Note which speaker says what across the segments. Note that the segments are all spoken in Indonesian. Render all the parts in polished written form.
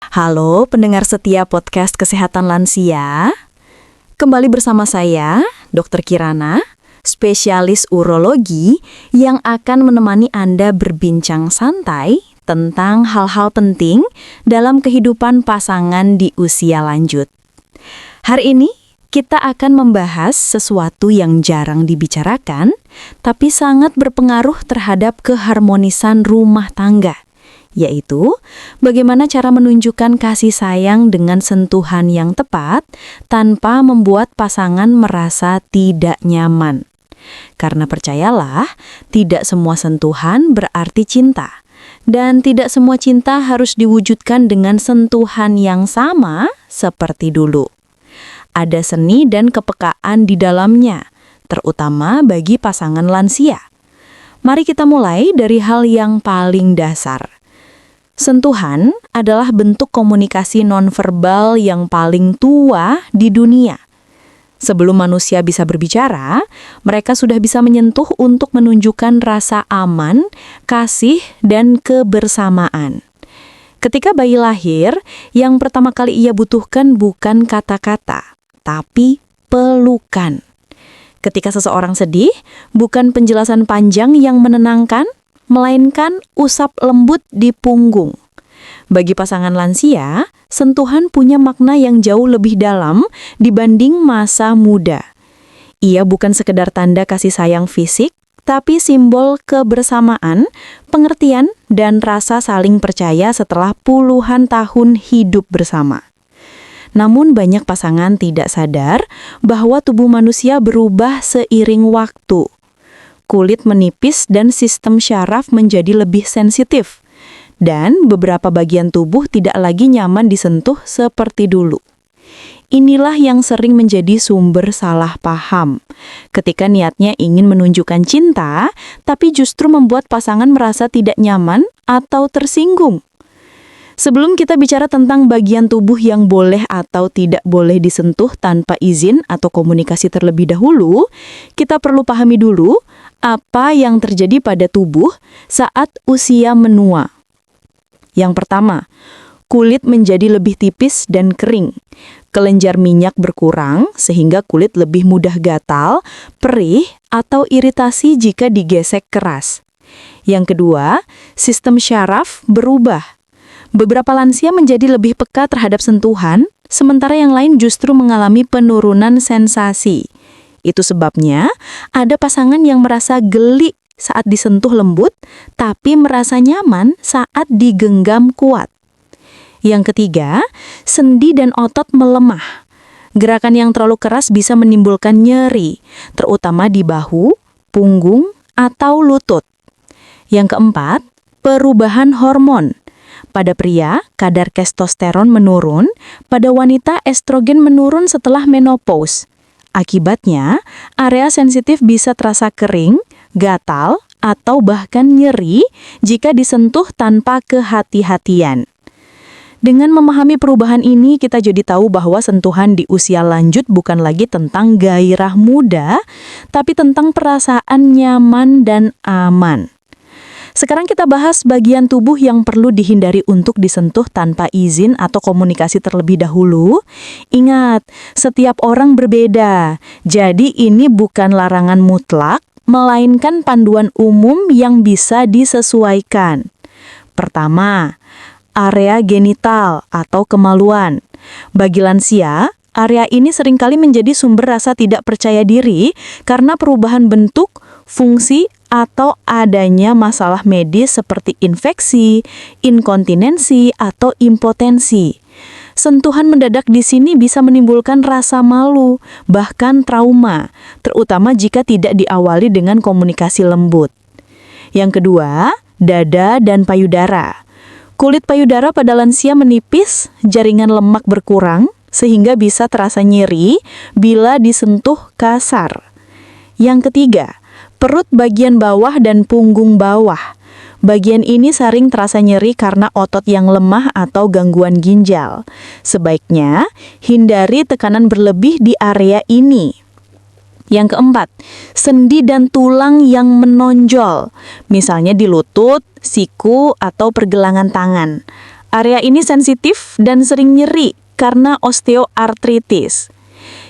Speaker 1: Halo pendengar setia podcast Kesehatan Lansia. Kembali bersama saya, Dr. Kirana, spesialis urologi yang akan menemani Anda berbincang santai tentang hal-hal penting dalam kehidupan pasangan di usia lanjut. Hari ini kita akan membahas sesuatu yang jarang dibicarakan, tapi sangat berpengaruh terhadap keharmonisan rumah tangga, yaitu bagaimana cara menunjukkan kasih sayang dengan sentuhan yang tepat tanpa membuat pasangan merasa tidak nyaman. Karena percayalah, tidak semua sentuhan berarti cinta, dan tidak semua cinta harus diwujudkan dengan sentuhan yang sama seperti dulu. Ada seni dan kepekaan di dalamnya, terutama bagi pasangan lansia. Mari kita mulai dari hal yang paling dasar. Sentuhan adalah bentuk komunikasi nonverbal yang paling tua di dunia. Sebelum manusia bisa berbicara, mereka sudah bisa menyentuh untuk menunjukkan rasa aman, kasih, dan kebersamaan. Ketika bayi lahir, yang pertama kali ia butuhkan bukan kata-kata, tapi pelukan. Ketika seseorang sedih, bukan penjelasan panjang yang menenangkan, melainkan usap lembut di punggung. Bagi pasangan lansia, sentuhan punya makna yang jauh lebih dalam dibanding masa muda. Ia bukan sekedar tanda kasih sayang fisik, tapi simbol kebersamaan, pengertian, dan rasa saling percaya setelah puluhan tahun hidup bersama. Namun banyak pasangan tidak sadar bahwa tubuh manusia berubah seiring waktu. Kulit menipis dan sistem syaraf menjadi lebih sensitif. Dan beberapa bagian tubuh tidak lagi nyaman disentuh seperti dulu. Inilah yang sering menjadi sumber salah paham. Ketika niatnya ingin menunjukkan cinta, tapi justru membuat pasangan merasa tidak nyaman atau tersinggung. Sebelum kita bicara tentang bagian tubuh yang boleh atau tidak boleh disentuh tanpa izin atau komunikasi terlebih dahulu, kita perlu pahami dulu apa yang terjadi pada tubuh saat usia menua. Yang pertama, kulit menjadi lebih tipis dan kering. Kelenjar minyak berkurang sehingga kulit lebih mudah gatal, perih, atau iritasi jika digesek keras. Yang kedua, sistem syaraf berubah. Beberapa lansia menjadi lebih peka terhadap sentuhan, sementara yang lain justru mengalami penurunan sensasi. Itu sebabnya ada pasangan yang merasa geli saat disentuh lembut, tapi merasa nyaman saat digenggam kuat. Yang ketiga, sendi dan otot melemah. Gerakan yang terlalu keras bisa menimbulkan nyeri, terutama di bahu, punggung, atau lutut. Yang keempat, perubahan hormon. Pada pria, kadar testosteron menurun, pada wanita estrogen menurun setelah menopause. Akibatnya, area sensitif bisa terasa kering, gatal, atau bahkan nyeri jika disentuh tanpa kehati-hatian. Dengan memahami perubahan ini, kita jadi tahu bahwa sentuhan di usia lanjut bukan lagi tentang gairah muda, tapi tentang perasaan nyaman dan aman. Sekarang kita bahas bagian tubuh yang perlu dihindari untuk disentuh tanpa izin atau komunikasi terlebih dahulu. Ingat, setiap orang berbeda. Jadi ini bukan larangan mutlak, melainkan panduan umum yang bisa disesuaikan. Pertama, area genital atau kemaluan. Bagi lansia, area ini seringkali menjadi sumber rasa tidak percaya diri karena perubahan bentuk, fungsi, atau adanya masalah medis seperti infeksi, inkontinensi, atau impotensi. Sentuhan mendadak di sini bisa menimbulkan rasa malu, bahkan trauma, terutama jika tidak diawali dengan komunikasi lembut. Yang kedua, dada dan payudara. Kulit payudara pada lansia menipis, jaringan lemak berkurang, sehingga bisa terasa nyeri bila disentuh kasar. Yang ketiga, perut bagian bawah dan punggung bawah. Bagian ini sering terasa nyeri karena otot yang lemah atau gangguan ginjal. Sebaiknya, hindari tekanan berlebih di area ini. Yang keempat, sendi dan tulang yang menonjol, misalnya di lutut, siku, atau pergelangan tangan. Area ini sensitif dan sering nyeri karena osteoartritis.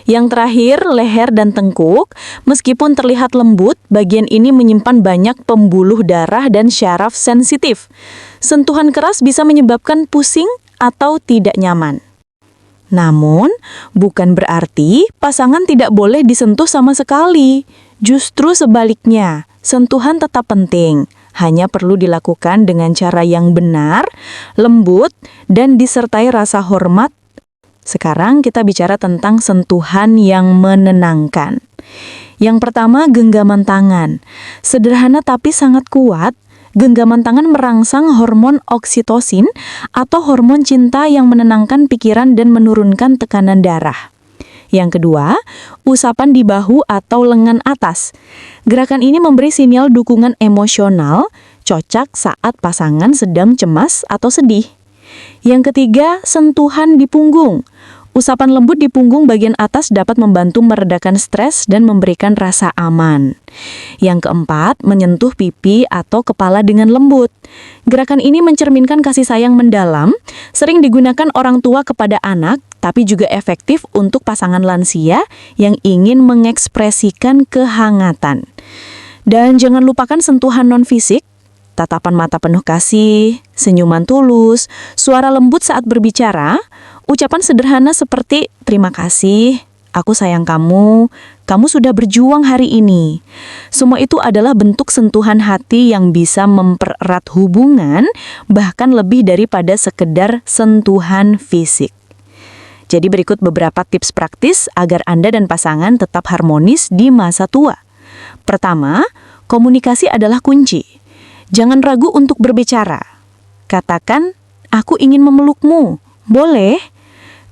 Speaker 1: Yang terakhir, leher dan tengkuk. Meskipun terlihat lembut, bagian ini menyimpan banyak pembuluh darah dan syaraf sensitif. Sentuhan keras bisa menyebabkan pusing atau tidak nyaman. Namun, bukan berarti pasangan tidak boleh disentuh sama sekali. Justru sebaliknya, sentuhan tetap penting. Hanya perlu dilakukan dengan cara yang benar, lembut, dan disertai rasa hormat. Sekarang kita bicara tentang sentuhan yang menenangkan. Yang pertama, genggaman tangan. Sederhana tapi sangat kuat, genggaman tangan merangsang hormon oksitosin atau hormon cinta yang menenangkan pikiran dan menurunkan tekanan darah. Yang kedua, usapan di bahu atau lengan atas. Gerakan ini memberi sinyal dukungan emosional, cocok saat pasangan sedang cemas atau sedih. Yang ketiga, sentuhan di punggung. Usapan lembut di punggung bagian atas dapat membantu meredakan stres dan memberikan rasa aman. Yang keempat, menyentuh pipi atau kepala dengan lembut. Gerakan ini mencerminkan kasih sayang mendalam, sering digunakan orang tua kepada anak, tapi juga efektif untuk pasangan lansia yang ingin mengekspresikan kehangatan. Dan jangan lupakan sentuhan non-fisik, tatapan mata penuh kasih, senyuman tulus, suara lembut saat berbicara, ucapan sederhana seperti terima kasih, aku sayang kamu sudah berjuang hari ini. Semua itu adalah bentuk sentuhan hati yang bisa mempererat hubungan, bahkan lebih daripada sekedar sentuhan fisik. Jadi berikut beberapa tips praktis agar Anda dan pasangan tetap harmonis di masa tua. Pertama, komunikasi adalah kunci. Jangan ragu untuk berbicara. Katakan, aku ingin memelukmu. Boleh?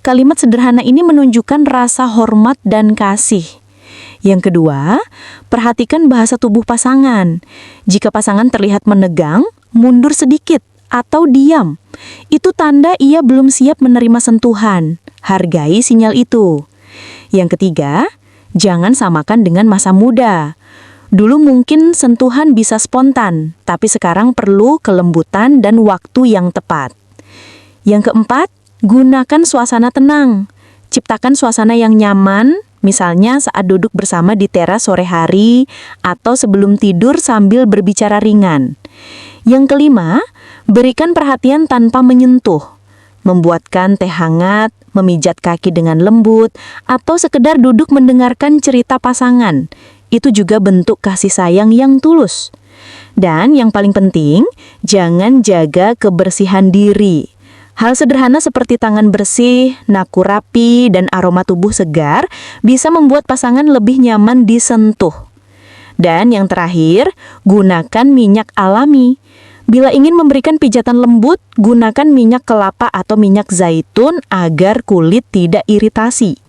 Speaker 1: Kalimat sederhana ini menunjukkan rasa hormat dan kasih. Yang kedua, perhatikan bahasa tubuh pasangan. Jika pasangan terlihat menegang, mundur sedikit, atau diam, itu tanda ia belum siap menerima sentuhan. Hargai sinyal itu. Yang ketiga, jangan samakan dengan masa muda. Dulu mungkin sentuhan bisa spontan, tapi sekarang perlu kelembutan dan waktu yang tepat. Yang keempat, gunakan suasana tenang. Ciptakan suasana yang nyaman, misalnya saat duduk bersama di teras sore hari atau sebelum tidur sambil berbicara ringan. Yang kelima, berikan perhatian tanpa menyentuh. Membuatkan teh hangat, memijat kaki dengan lembut, atau sekedar duduk mendengarkan cerita pasangan. Itu juga bentuk kasih sayang yang tulus. Dan yang paling penting, jangan jaga kebersihan diri. Hal sederhana seperti tangan bersih, naku rapi, dan aroma tubuh segar bisa membuat pasangan lebih nyaman disentuh. Dan yang terakhir, gunakan minyak alami. Bila ingin memberikan pijatan lembut, gunakan minyak kelapa atau minyak zaitun agar kulit tidak iritasi.